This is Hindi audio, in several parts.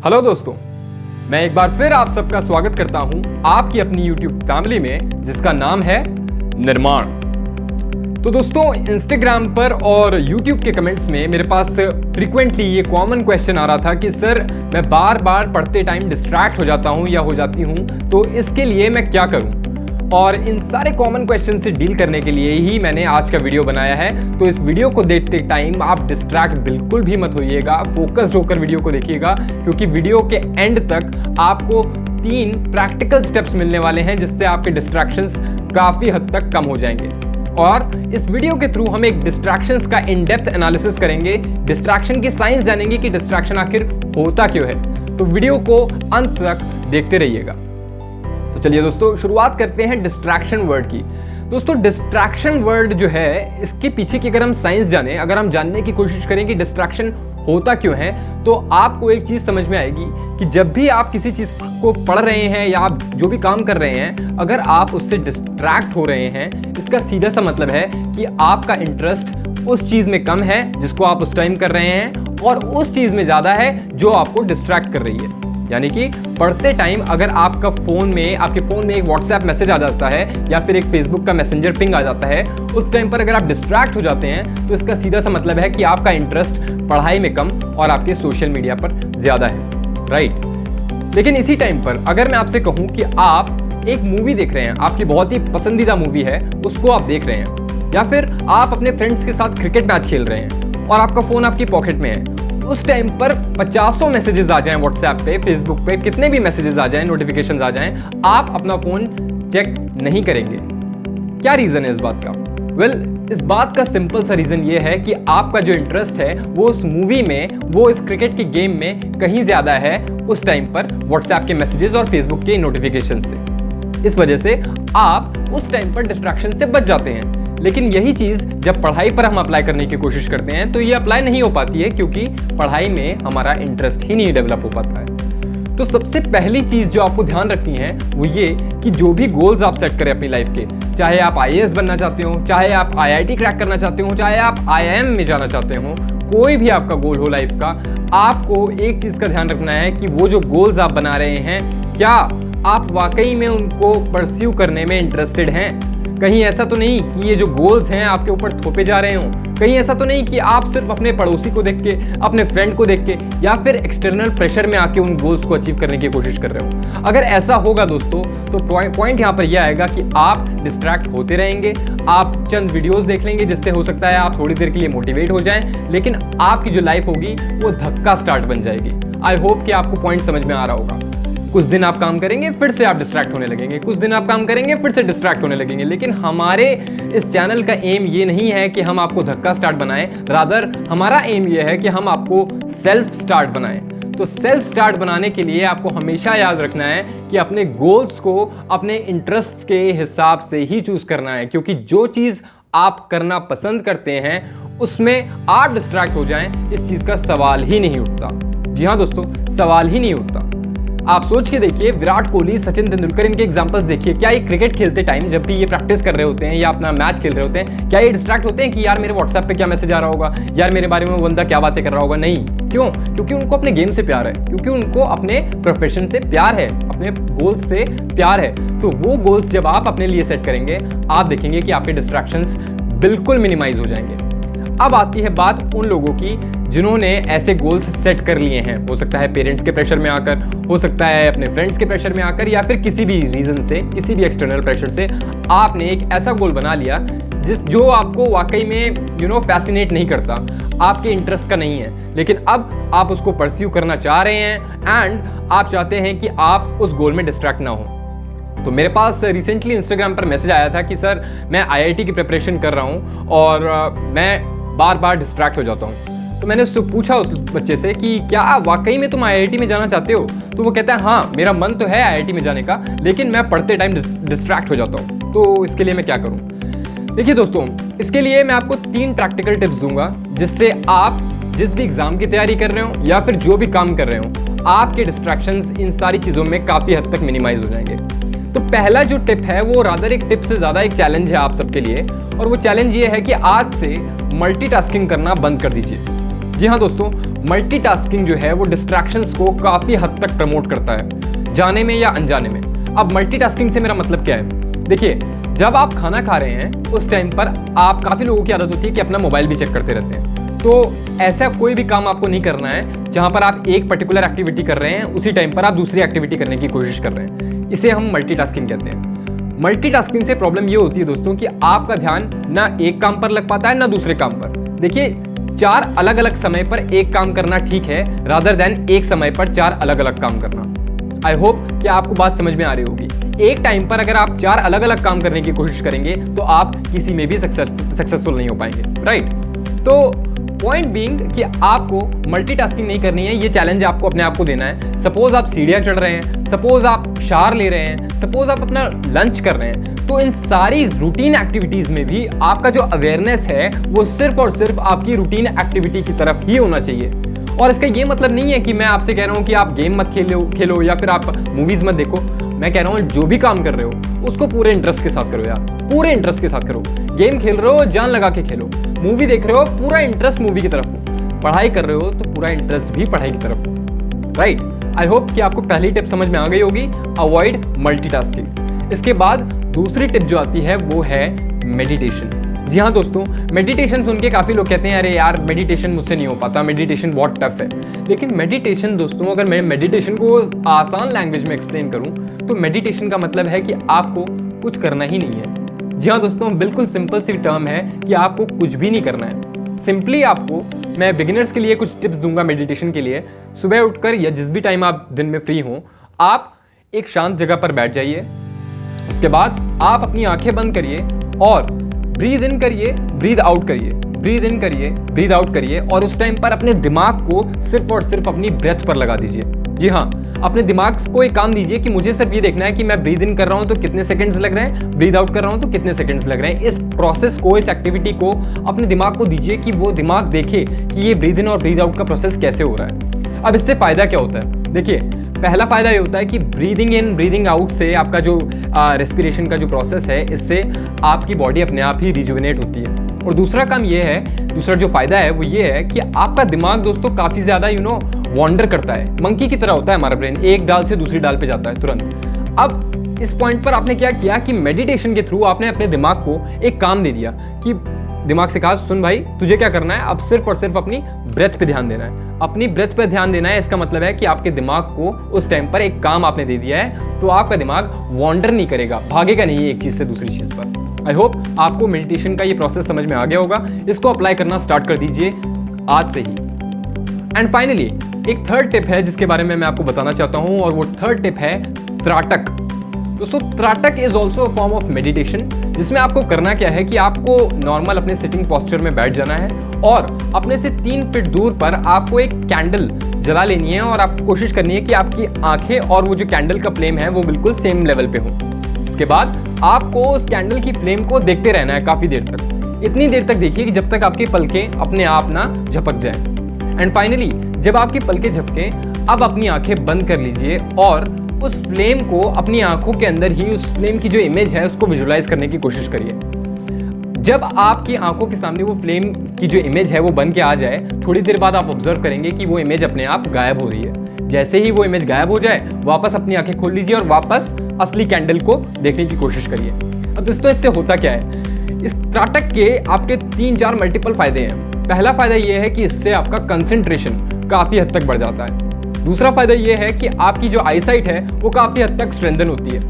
हेलो दोस्तों, मैं एक बार फिर आप सबका स्वागत करता हूं आपकी अपनी YouTube फैमिली में जिसका नाम है निर्माण। तो दोस्तों, Instagram पर और YouTube के कमेंट्स में मेरे पास फ्रीक्वेंटली ये कॉमन क्वेश्चन आ रहा था कि सर मैं बार बार पढ़ते टाइम डिस्ट्रैक्ट हो जाता हूं या हो जाती हूं, तो इसके लिए मैं क्या करूं। और इन सारे कॉमन क्वेश्चन से डील करने के लिए ही मैंने आज का वीडियो बनाया है। तो इस वीडियो को देखते टाइम आप डिस्ट्रैक्ट बिल्कुल भी मत होइएगा, फोकस्ड होकर वीडियो को देखिएगा, क्योंकि वीडियो के एंड तक आपको 3 प्रैक्टिकल स्टेप्स मिलने वाले हैं जिससे आपके डिस्ट्रैक्शंस काफ़ी हद तक कम हो जाएंगे। और इस वीडियो के थ्रू हम एक डिस्ट्रैक्शंस का इन डेप्थ एनालिसिस करेंगे, डिस्ट्रैक्शन की साइंस जानेंगे कि डिस्ट्रैक्शन आखिर होता क्यों है। तो वीडियो को अंत तक देखते रहिएगा। तो चलिए दोस्तों, शुरुआत करते हैं डिस्ट्रैक्शन वर्ड की। दोस्तों, डिस्ट्रैक्शन वर्ड जो है, इसके पीछे की अगर हम साइंस जाने, अगर हम जानने की कोशिश करें कि डिस्ट्रैक्शन होता क्यों है, तो आपको एक चीज़ समझ में आएगी कि जब भी आप किसी चीज़ को पढ़ रहे हैं या आप जो भी काम कर रहे हैं, अगर आप उससे डिस्ट्रैक्ट हो रहे हैं, इसका सीधा सा मतलब है कि आपका इंटरेस्ट उस चीज़ में कम है जिसको आप उस टाइम कर रहे हैं, और उस चीज़ में ज़्यादा है जो आपको डिस्ट्रैक्ट कर रही है। यानी कि पढ़ते टाइम अगर आपके फ़ोन में एक व्हाट्सएप मैसेज आ जाता है या फिर एक फेसबुक का मैसेंजर पिंग आ जाता है, उस टाइम पर अगर आप डिस्ट्रैक्ट हो जाते हैं, तो इसका सीधा सा मतलब है कि आपका इंटरेस्ट पढ़ाई में कम और आपके सोशल मीडिया पर ज़्यादा है, राइट। लेकिन इसी टाइम पर अगर मैं आपसे कहूँ कि आप एक मूवी देख रहे हैं, आपकी बहुत ही पसंदीदा मूवी है, उसको आप देख रहे हैं, या फिर आप अपने फ्रेंड्स के साथ क्रिकेट मैच खेल रहे हैं और आपका फ़ोन आपकी पॉकेट में है, उस टाइम पर 50 मैसेजेस आ जाएं व्हाट्सएप पे, फेसबुक पे, कितने भी मैसेजेस आ जाएं, नोटिफिकेशंस आ जाएं, आप अपना फ़ोन चेक नहीं करेंगे। क्या रीज़न है इस बात का? इस बात का सिंपल सा रीज़न ये है कि आपका जो इंटरेस्ट है वो उस मूवी में, वो इस क्रिकेट की गेम में कहीं ज़्यादा है उस टाइम पर व्हाट्सएप के मैसेजेस और फेसबुक के नोटिफिकेशन से। इस वजह से आप उस टाइम पर डिस्ट्रैक्शन से बच जाते हैं। लेकिन यही चीज़ जब पढ़ाई पर हम अप्लाई करने की कोशिश करते हैं तो ये अप्लाई नहीं हो पाती है, क्योंकि पढ़ाई में हमारा इंटरेस्ट ही नहीं डेवलप हो पाता है। तो सबसे पहली चीज़ जो आपको ध्यान रखनी है वो ये कि जो भी गोल्स आप सेट करें अपनी लाइफ के, चाहे आप IAS बनना चाहते हो, चाहे आप IIT क्रैक करना चाहते हो, चाहे आप IIM में जाना चाहते हो, कोई भी आपका गोल हो लाइफ का, आपको एक चीज़ का ध्यान रखना है कि वो जो गोल्स आप बना रहे हैं, क्या आप वाकई में उनको परस्यू करने में इंटरेस्टेड हैं। कहीं ऐसा तो नहीं कि ये जो गोल्स हैं आपके ऊपर थोपे जा रहे हों, कहीं ऐसा तो नहीं कि आप सिर्फ अपने पड़ोसी को देख के, अपने फ्रेंड को देख के, या फिर एक्सटर्नल प्रेशर में आके उन गोल्स को अचीव करने की कोशिश कर रहे हो। अगर ऐसा होगा दोस्तों, तो पॉइंट यहाँ पर यह आएगा कि आप डिस्ट्रैक्ट होते रहेंगे, आप चंद वीडियोस देख लेंगे जिससे हो सकता है आप थोड़ी देर के लिए मोटिवेट हो जाएं, लेकिन आपकी जो लाइफ होगी वो धक्का स्टार्ट बन जाएगी। आई होप कि आपको पॉइंट समझ में आ रहा होगा। कुछ दिन आप काम करेंगे, फिर से आप डिस्ट्रैक्ट होने लगेंगे, कुछ दिन आप काम करेंगे, फिर से डिस्ट्रैक्ट होने लगेंगे। लेकिन हमारे इस चैनल का एम ये नहीं है कि हम आपको धक्का स्टार्ट बनाएं, रादर हमारा एम ये है कि हम आपको सेल्फ स्टार्ट बनाएं। तो सेल्फ स्टार्ट बनाने के लिए आपको हमेशा याद रखना है कि अपने गोल्स को अपने इंटरेस्ट के हिसाब से ही चूज करना है, क्योंकि जो चीज़ आप करना पसंद करते हैं उसमें आप डिस्ट्रैक्ट हो जाएं, इस चीज़ का सवाल ही नहीं उठता। जी हाँ दोस्तों, सवाल ही नहीं उठता। आप सोच के देखिए, विराट कोहली, सचिन तेंदुलकर, इनके एग्जांपल्स देखिए। क्या ये क्रिकेट खेलते टाइम जब भी ये प्रैक्टिस कर रहे होते हैं या अपना मैच खेल रहे होते हैं, क्या ये डिस्ट्रैक्ट होते हैं कि यार मेरे व्हाट्सएप पे क्या मैसेज आ रहा होगा, यार मेरे बारे में वो बंदा क्या बातें कर रहा होगा? नहीं। क्यों? क्योंकि उनको अपने गेम से प्यार है, क्योंकि उनको अपने प्रोफेशन से प्यार है, अपने गोल्स से प्यार है। तो वो गोल्स जब आप अपने लिए सेट करेंगे, आप देखेंगे कि आपके डिस्ट्रैक्शंस बिल्कुल मिनिमाइज हो जाएंगे। अब आती है बात उन लोगों की जिन्होंने ऐसे गोल्स सेट कर लिए हैं। हो सकता है पेरेंट्स के प्रेशर में आकर, हो सकता है अपने फ्रेंड्स के प्रेशर में आकर, या फिर किसी भी रीज़न से, किसी भी एक्सटर्नल प्रेशर से आपने एक ऐसा गोल बना लिया जो आपको वाकई में फैसिनेट नहीं करता, आपके इंटरेस्ट का नहीं है, लेकिन अब आप उसको परस्यू करना चाह रहे हैं एंड आप चाहते हैं कि आप उस गोल में डिस्ट्रैक्ट ना हो। तो मेरे पास रिसेंटली इंस्टाग्राम पर मैसेज आया था कि सर मैं IIT की प्रिपरेशन कर रहा हूँ और मैं बार बार डिस्ट्रैक्ट हो जाता हूँ। तो मैंने उससे पूछा, उस बच्चे से, कि क्या वाकई में तुम IIT में जाना चाहते हो? तो वो कहता है हाँ, मेरा मन तो है IIT में जाने का, लेकिन मैं पढ़ते टाइम डिस्ट्रैक्ट हो जाता हूँ। तो इसके लिए मैं क्या करूँ? देखिए दोस्तों, इसके लिए मैं आपको 3 प्रैक्टिकल टिप्स दूंगा, जिससे आप जिस भी एग्जाम की तैयारी कर रहे हो या फिर जो भी काम कर रहे हो, आपके डिस्ट्रैक्शंस इन सारी चीज़ों में काफ़ी हद तक मिनिमाइज हो जाएंगे। तो पहला जो टिप है वो रादर एक टिप से ज़्यादा एक चैलेंज है आप सबके लिए, और वो चैलेंज ये है कि आज से मल्टीटास्किंग करना बंद कर दीजिए। जी हाँ दोस्तों, मल्टीटास्किंग जो है वो डिस्ट्रैक्शंस को काफ़ी हद तक प्रमोट करता है, जाने में या अनजाने में। अब मल्टीटास्किंग से मेरा मतलब क्या है? देखिए, जब आप खाना खा रहे हैं उस टाइम पर आप, काफ़ी लोगों की आदत होती है कि अपना मोबाइल भी चेक करते रहते हैं। तो ऐसा कोई भी काम आपको नहीं करना है जहाँ पर आप एक पर्टिकुलर एक्टिविटी कर रहे हैं, उसी टाइम पर आप दूसरी एक्टिविटी करने की कोशिश कर रहे हैं। इसे हम मल्टीटास्किंग कहते हैं। मल्टीटास्किंग से प्रॉब्लम ये होती है दोस्तों कि आपका ध्यान ना एक काम पर लग पाता है ना दूसरे काम पर। देखिए, 4 अलग अलग समय पर एक काम करना ठीक है, रादर देन एक समय पर 4 अलग अलग काम करना। आई होप कि आपको बात समझ में आ रही होगी। एक टाइम पर अगर आप 4 अलग अलग काम करने की कोशिश करेंगे तो आप किसी में भी सक्सेसफुल नहीं हो पाएंगे, राइट? तो पॉइंट बीइंग कि आपको मल्टीटास्किंग नहीं करनी है, ये चैलेंज आपको अपने आप को देना है। सपोज आप सीढ़ियाँ चढ़ रहे हैं, सपोज आप शावर ले रहे हैं, सपोज आप अपना लंच कर रहे हैं, तो इन सारी रूटीन एक्टिविटीज़ में भी आपका जो अवेयरनेस है वो सिर्फ और सिर्फ आपकी रूटीन एक्टिविटी की तरफ ही होना चाहिए। और इसका ये मतलब नहीं है कि मैं आपसे कह रहा हूँ कि आप गेम मत खेलो या फिर आप मूवीज़ मत देखो। मैं कह रहा हूँ जो भी काम कर रहे हो उसको पूरे इंटरेस्ट के साथ करो यार, पूरे इंटरेस्ट के साथ करो। गेम खेल रहे हो जान लगा के खेलो, मूवी देख रहे हो पूरा इंटरेस्ट मूवी की तरफ हो, पढ़ाई कर रहे हो तो पूरा इंटरेस्ट भी पढ़ाई की तरफ हो, राइट? आई होप कि आपको पहली टिप समझ में आ गई होगी, अवॉइड मल्टीटास्किंग। इसके बाद दूसरी टिप जो आती है वो है मेडिटेशन। जी हाँ दोस्तों, मेडिटेशन सुन के काफ़ी लोग कहते हैं अरे यार मेडिटेशन मुझसे नहीं हो पाता, मेडिटेशन बहुत टफ है। लेकिन मेडिटेशन दोस्तों, अगर मैं मेडिटेशन को आसान लैंग्वेज में एक्सप्लेन करूँ तो मेडिटेशन का मतलब है कि आपको कुछ करना ही नहीं है। जी हाँ दोस्तों, बिल्कुल सिंपल सी टर्म है कि आपको कुछ भी नहीं करना है। सिंपली आपको, मैं बिगिनर्स के लिए कुछ टिप्स दूंगा मेडिटेशन के लिए। सुबह उठकर या जिस भी टाइम आप दिन में फ्री हों, आप एक शांत जगह पर बैठ जाइए। उसके बाद आप अपनी आंखें बंद करिए और ब्रीद इन करिए, ब्रीद आउट करिए, ब्रीद इन करिए, ब्रीद आउट करिए। और उस टाइम पर अपने दिमाग को सिर्फ और सिर्फ अपनी ब्रेथ पर लगा दीजिए। जी हाँ, अपने दिमाग को एक काम दीजिए कि मुझे सिर्फ ये देखना है कि मैं ब्रीद इन कर रहा हूँ तो कितने सेकंड्स लग रहे हैं, ब्रीद आउट कर रहा हूँ तो कितने सेकंड्स लग रहे हैं। इस प्रोसेस को, इस एक्टिविटी को अपने दिमाग को दीजिए कि वो दिमाग देखे कि ये ब्रीद इन और ब्रीद आउट का प्रोसेस कैसे हो रहा है। अब इससे फ़ायदा क्या होता है? देखिए, पहला फ़ायदा ये होता है कि ब्रीदिंग इन ब्रीदिंग आउट से आपका जो रेस्पिरेशन का जो प्रोसेस है, इससे आपकी बॉडी अपने आप ही रिजुविनेट होती है। और दूसरा काम ये है, दूसरा जो फ़ायदा है वो ये है कि आपका दिमाग दोस्तों काफ़ी ज़्यादा वॉन्डर करता है। मंकी की तरह होता है हमारा ब्रेन, एक डाल से दूसरी डाल पे जाता है तुरंत। अब इस पॉइंट पर आपने क्या किया कि मेडिटेशन के थ्रू आपने अपने दिमाग को एक काम दे दिया कि दिमाग से कहा, सुन भाई तुझे क्या करना है, अब सिर्फ और सिर्फ अपनी ब्रेथ पे ध्यान देना है, अपनी ब्रेथ पे ध्यान देना है। इसका मतलब है कि आपके दिमाग को उस टाइम पर एक काम आपने दे दिया है, तो आपका दिमाग वॉन्डर नहीं करेगा, भागेगा नहीं एक चीज़ से दूसरी चीज़ पर। आई होप आपको मेडिटेशन का ये प्रोसेस समझ में आ गया होगा। इसको अप्लाई करना स्टार्ट कर दीजिए आज से ही। एंड फाइनली एक थर्ड टिप है जिसके बारे में मैं आपको बताना चाहता हूं, और वो थर्ड टिप है त्राटक। दोस्तों, trataka is also a form of meditation, जिसमें आपको करना क्या है कि आपको नॉर्मल अपने सिटिंग पोस्चर में बैठ जाना है और अपने से 3 फीट दूर पर आपको एक कैंडल जला लेनी है और आपको कोशिश करनी है कि आपकी आंखें और वो जो कैंडल का फ्लेम है वो बिल्कुल सेम लेवल पे हो। उसके बाद आपको उस कैंडल की फ्लेम को देखते रहना है काफ़ी देर तक। इतनी देर तक देखिए कि जब तक आपकी पलकें अपने आप ना झपक जाएं। एंड फाइनली जब आपकी पलकें झपकें, अब अपनी आंखें बंद कर लीजिए और उस फ्लेम को अपनी आंखों के अंदर ही, उस फ्लेम की जो इमेज है उसको विजुलाइज करने की कोशिश करिए। जब आपकी आंखों के सामने वो फ्लेम की जो इमेज है वो बन के आ जाए, थोड़ी देर बाद आप ऑब्जर्व करेंगे कि वो इमेज अपने आप गायब हो रही है। जैसे ही वो इमेज गायब हो जाए, वापस अपनी आंखें खोल लीजिए और वापस असली कैंडल को देखने की कोशिश करिए। अब दोस्तों, इससे होता क्या है? इस त्राटक के आपके 3-4 मल्टीपल फायदे हैं। पहला फायदा ये है कि इससे आपका कंसंट्रेशन काफ़ी हद तक बढ़ जाता है। दूसरा फायदा ये है कि आपकी जो आईसाइट है वो काफ़ी हद तक स्ट्रेंथन होती है।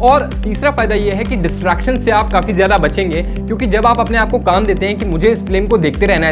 और तीसरा फायदा ये है कि डिस्ट्रैक्शन से आप काफ़ी ज़्यादा बचेंगे, क्योंकि जब आप अपने आप को काम देते हैं कि मुझे इस फ्लेम को देखते रहना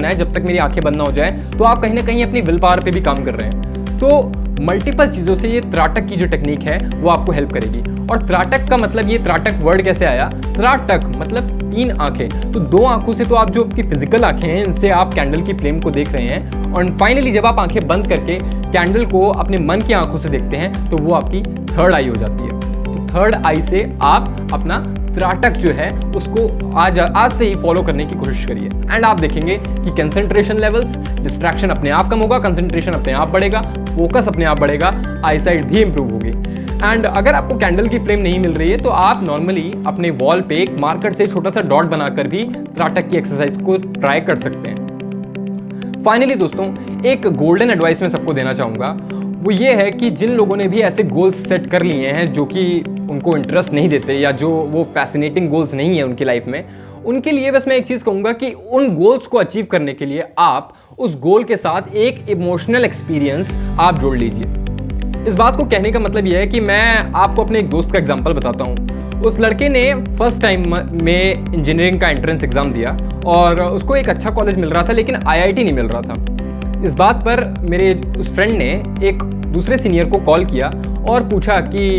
है जब तक मेरी आंखें बंद ना हो जाए, तो आप कहीं ना कहीं अपनी विल पावर पे भी काम कर रहे हैं। तो मल्टीपल चीज़ों से ये त्राटक की जो टेक्निक है वो आपको हेल्प करेगी। और त्राटक का मतलब, ये त्राटक वर्ड कैसे आया? त्राटक मतलब 3 आंखें। तो 2 आंखों से तो आप जो आपकी फिजिकल आंखें हैं इनसे आप कैंडल की फ्लेम को देख रहे हैं, और फाइनली जब आप आंखें बंद करके कैंडल को अपने मन की आंखों से देखते हैं तो वो आपकी थर्ड आई हो जाती है। तो थर्ड आई से आप अपना त्राटक जो है उसको आज से ही फॉलो करने की कोशिश करिए। एंड आप देखेंगे कि कंसंट्रेशन लेवल्स, डिस्ट्रैक्शन अपने आप कम होगा, कंसंट्रेशन अपने आप बढ़ेगा, फोकस अपने आप बढ़ेगा, आईसाइट भी इंप्रूव होगी। एंड अगर आपको कैंडल की फ्लेम नहीं मिल रही है तो आप नॉर्मली अपने वॉल पे एक मार्कर से छोटा सा डॉट बनाकर भी त्राटक की एक्सरसाइज को ट्राई कर सकते हैं। फाइनली दोस्तों, एक गोल्डन एडवाइस मैं सबको देना चाहूँगा, वो ये है कि जिन लोगों ने भी ऐसे गोल्स सेट कर लिए हैं जो कि उनको इंटरेस्ट नहीं देते या जो वो फैसिनेटिंग गोल्स नहीं है उनकी लाइफ में, उनके लिए बस मैं एक चीज़ कहूँगा कि उन गोल्स को अचीव करने के लिए आप उस गोल के साथ एक इमोशनल एक्सपीरियंस आप जोड़ लीजिए। इस बात को कहने का मतलब यह है कि मैं आपको अपने एक दोस्त का एग्जांपल बताता हूँ। उस लड़के ने फर्स्ट टाइम में इंजीनियरिंग का एंट्रेंस एग्ज़ाम दिया और उसको एक अच्छा कॉलेज मिल रहा था, लेकिन आईआईटी नहीं मिल रहा था। इस बात पर मेरे उस फ्रेंड ने एक दूसरे सीनियर को कॉल किया और पूछा कि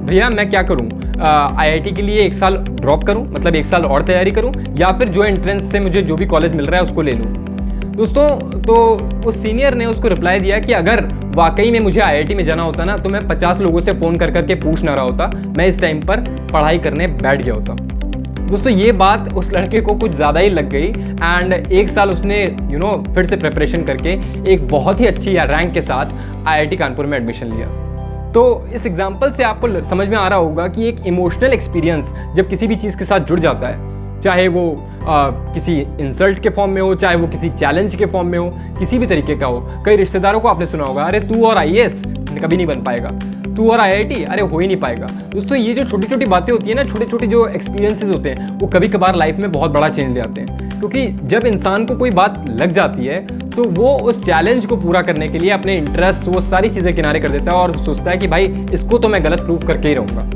भैया मैं क्या करूं, आईआईटी के लिए 1 साल ड्रॉप करूं, मतलब 1 साल और तैयारी करूं, या फिर जो एंट्रेंस से मुझे जो भी कॉलेज मिल रहा है उसको ले लूं। दोस्तों, तो उस सीनियर ने उसको रिप्लाई दिया कि अगर वाकई में मुझे आईआईटी में जाना होता ना, तो मैं 50 लोगों से फ़ोन कर करके पूछ ना रहा होता, मैं इस टाइम पर पढ़ाई करने बैठ गया होता। दोस्तों, ये बात उस लड़के को कुछ ज़्यादा ही लग गई एंड 1 साल उसने फिर से प्रिपरेशन करके एक बहुत ही अच्छी रैंक के साथ आईआईटी कानपुर में एडमिशन लिया। तो इस एग्जाम्पल से आपको समझ में आ रहा होगा कि एक इमोशनल एक्सपीरियंस जब किसी भी चीज़ के साथ जुड़ जाता है, चाहे वो किसी इंसल्ट के फॉर्म में हो, चाहे वो किसी चैलेंज के फॉर्म में हो, किसी भी तरीके का हो। कई रिश्तेदारों को आपने सुना होगा, अरे तू और आईएएस कभी नहीं बन पाएगा, तू और आईआईटी अरे हो ही नहीं पाएगा। दोस्तों, ये जो छोटी छोटी बातें होती है ना, छोटे छोटे जो एक्सपीरियंसेस होते हैं, वो कभी कभार लाइफ में बहुत बड़ा चेंज ले आते हैं। क्योंकि जब इंसान को कोई बात लग जाती है तो वो उस चैलेंज को पूरा करने के लिए अपने इंटरेस्ट, वो सारी चीज़ें किनारे कर देता है और सोचता है कि भाई इसको तो मैं गलत प्रूव करके ही रहूँगा।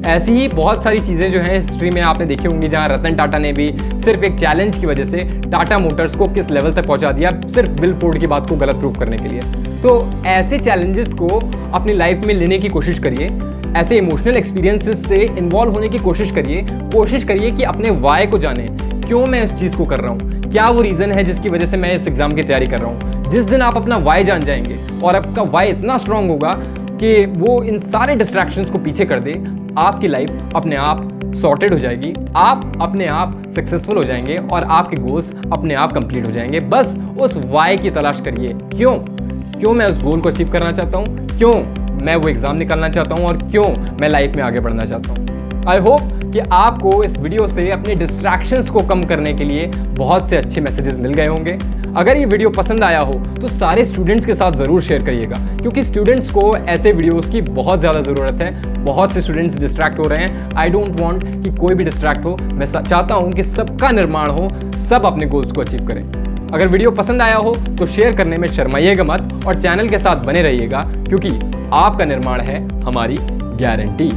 ऐसी ही बहुत सारी चीज़ें जो हैं हिस्ट्री में आपने देखी होंगी, जहाँ रतन टाटा ने भी सिर्फ एक चैलेंज की वजह से टाटा मोटर्स को किस लेवल तक पहुंचा दिया, सिर्फ बिल फोर्ड की बात को गलत प्रूव करने के लिए। तो ऐसे चैलेंजेस को अपनी लाइफ में लेने की कोशिश करिए, ऐसे इमोशनल एक्सपीरियंसेस से इन्वॉल्व होने की कोशिश करिए कि अपने वाई को जाने, क्यों मैं इस चीज़ को कर रहा हूँ, क्या वो रीज़न है जिसकी वजह से मैं इस एग्ज़ाम की तैयारी कर रहा हूँ। जिस दिन आप अपना वाई जान जाएंगे और आपका वाई इतना स्ट्रांग होगा कि वो इन सारे डिस्ट्रैक्शंस को पीछे कर दे, आपकी लाइफ अपने आप सॉर्टेड हो जाएगी, आप अपने आप सक्सेसफुल हो जाएंगे और आपके गोल्स अपने आप कंप्लीट हो जाएंगे। बस उस वाई की तलाश करिए, क्यों मैं उस गोल को अचीव करना चाहता हूँ, क्यों मैं वो एग्ज़ाम निकालना चाहता हूँ और क्यों मैं लाइफ में आगे बढ़ना चाहता हूँ। आई होप कि आपको इस वीडियो से अपने डिस्ट्रैक्शंस को कम करने के लिए बहुत से अच्छे मैसेजेस मिल गए होंगे। अगर ये वीडियो पसंद आया हो तो सारे स्टूडेंट्स के साथ ज़रूर शेयर करिएगा, क्योंकि स्टूडेंट्स को ऐसे वीडियोस की बहुत ज़्यादा ज़रूरत है। बहुत से स्टूडेंट्स डिस्ट्रैक्ट हो रहे हैं। आई डोंट वांट कि कोई भी डिस्ट्रैक्ट हो। मैं चाहता हूँ कि सबका निर्माण हो, सब अपने गोल्स को अचीव करें। अगर वीडियो पसंद आया हो तो शेयर करने में शर्माइएगा मत और चैनल के साथ बने रहिएगा, क्योंकि आपका निर्माण है हमारी गारंटी।